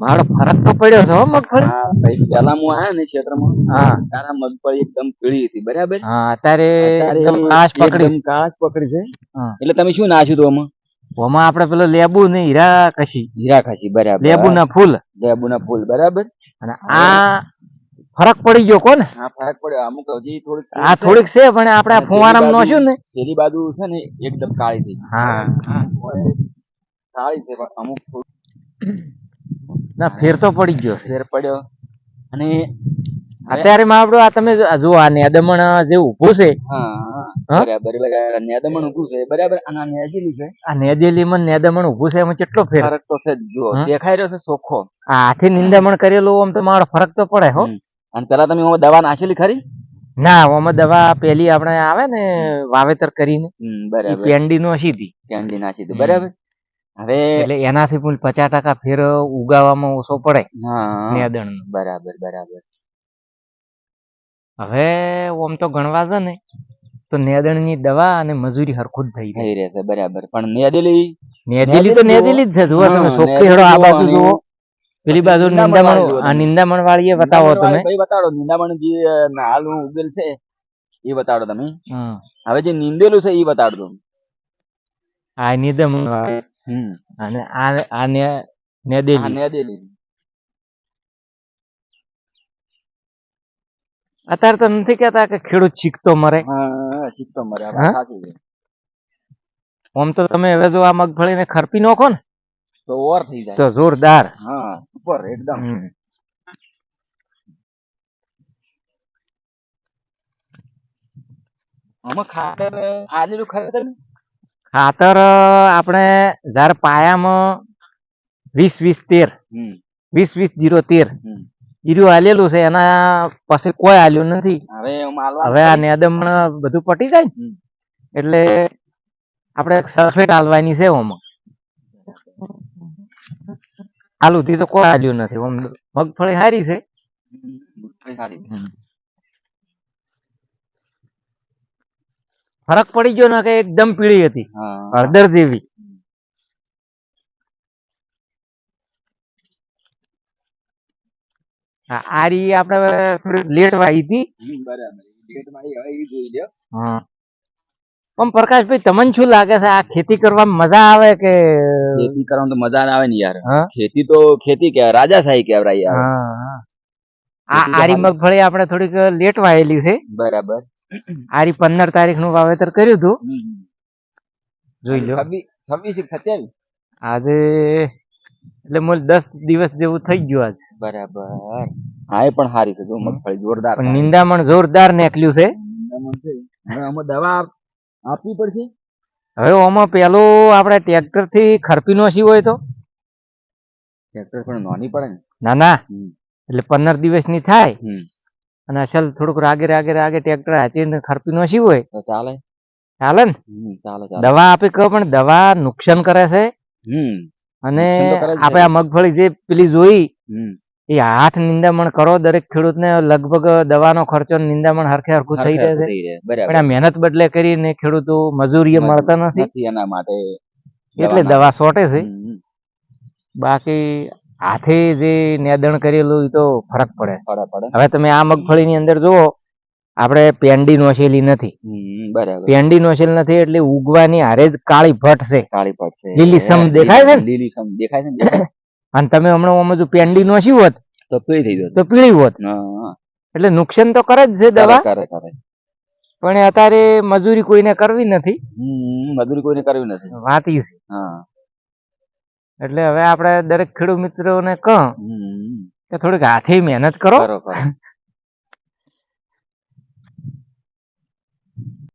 મારો ફરક તો પડ્યો છે હો મગફળી. હા ભાઈ પેલા હું આયા ને ક્ષેત્રમાં હા તારા મગફળી એકદમ પીળી હતી બરાબર. હા અત્યારે અત્યારે એકદમ કાચ પકડી એકદમ કાચ પકડી છે. હા. એટલે તમે શું નાખ્યું હતું આમાં? ઓમાં આપણે પેલો લેબુ ને હીરા કશી હીરા ખાસી બરાબર. લેબુ ના ફૂલ બરાબર. અને આ ફરક પડી ગયો કોને. હા ફરક પડ્યો. અમુક હજી થોડીક આ થોડીક છે પણ આપણે ફુવારામાં નોશું ને પેલી બાજુ છે ને એકદમ કાળી થઈ. હા કાળી છે પણ અમુક ના ફેર તો પડી ગયો ફેર પડ્યો. અને અત્યારે માં આપણું આ તમે જો આ નેદમણ જે ઊભું છે બરાબર નેદમણ ઊભું છે બરાબર. અને આ નેદેલી છે. આ નેદેલી માં નેદમણ ઊભું છે એમાં કેટલો ફેર ફરક તો છે જો દેખાઈ રહ્યો છે ચોખ્ખો. આ હાથી નિંદામણ કરેલું આમ તો મારો ફરક તો પડે હો. અને પેલા તમે દવા નાખેલી ખરી? ના ઓમાં દવા પેલી આપણે આવે ને વાવેતર કરીને બરાબર પેન્ડી નો સીધી પેન્ડી નાખી હતી બરાબર. હવે એટલે એનાથી પણ 50% ફેર ઉગાવામાં ઓછો પડે નેદણ. બરાબર બરાબર. હવે ઓમ તો ગણવા છે ને તો નેદણ ની દવા અને મજૂરી હરખું જ થઈ રહેશે બરાબર. પણ નેદેલી તો નેદેલી જ છે. જુઓ તમે સોખી હેડો આ બાજુ જુઓ પેલી બાજુ નિંદામણ આ નિંદામણ વાળી એ બતાવો તમે. ભાઈ બતાડો નિંદામણ જે હાલ ઉગેલ છે એ બતાડો તમે. હવે જે નિંદેલું છે એ બતાડો. આ નિંદામણ અને આ નેદેલી. અત્યારે તો નથી કેતા કે ખેડૂત શીખતો મરે. શીખતો મરે. આમ તો તમે હવે જો આ મગફળીને ખરપી નાખો ને તો ઓર થઈ જાય. તો જોરદાર. હા ઉપર એકદમ. આમાં ખાતર આલેલું ખાતર આપણે જયારે પાયામાં 20-20-13 20-20-0-13 ઈર્યું આલેલું છે. એના પછી કોઈ આલ્યું નથી. હવે આ નેદમણ બધું પટી જાય ને એટલે આપણે સલ્ફેટ આલવાની છે. ઓમાં આલુથી તો કોઈ આલ્યું નથી. મગફળી સારી છે. ફરક પડી ગયો ને કે એકદમ પીળી હતી હળદર જેવી. આ રી આપણે થોડી લેટ વાઈ હતી. પણ પ્રકાશભાઈ તમને શું લાગે છે આ ખેતી કરવામાં મજા આવે કે? ખેતી કરવામાં તો મજા આવે ને યાર. ખેતી તો ખેતી કહેવાય, રાજાશાહી કહેવાય યાર. આરી મગફળી આપણે થોડીક લેટ વાયેલી છે બરાબર. આરી 15 તારીખ નું વાવેતર કર્યું હતું. જોઈ લો 26-27 આજે એટલે મૂળ 10 દિવસ જેવું થઈ ગયું આજ. બરાબર. હા એ પણ સારી છે જો મગફળી જોરદાર. નિંદામણ જોરદાર નીકળ્યું છે. હવે આમાં દવા આપવી પડશે. હવે આમાં પેલું આપણે ટ્રેક્ટર થી ખરપી નોસી હોય તો ટ્રેક્ટર પણ નોની પડે ને. ના એટલે 15 દિવસની થાય અને અસલ થોડુંક રાગે ટ્રેક્ટર હાચીને ખરપી નોસી હોય તો ચાલે ને. દવા આપી કહો પણ દવા નુકસાન કરે છે. અને આપણે આ મગફળી જે પેલી જોઈ એ 8 નિંદામણ કરો દરેક ખેડૂતને લગભગ દવાનો ખર્ચો નિંદામણ હરખું થઈ રહે છે. પણ આ મહેનત બદલે કરીને ખેડૂતો મજૂરી મળતા નથી એના માટે એટલે દવા છોટે છે. બાકી હાથે જે નેદણ કરેલું એ તો ફરક પડે. હવે તમે આ મગફળી ની અંદર જુઓ આપણે પેન્ડી નોસેલી નથી. પેન્ડી નોસેલ નથી એટલે ઉગવાની હારે જ કાળી ભટ્ટ છે. લીલીસમ દેખાય છે ને. અને તમે હમણાં જો પેન્ડી નોસી હોત તો પીળી હોત. એટલે નુકસાન તો કરે જ છે દવા. પણ અત્યારે મજૂરી કોઈને કરવી નથી. વાત ઈ છે. એટલે હવે આપણે દરેક ખેડૂત મિત્રોને કહો કે થોડીક હાથે મહેનત કરો.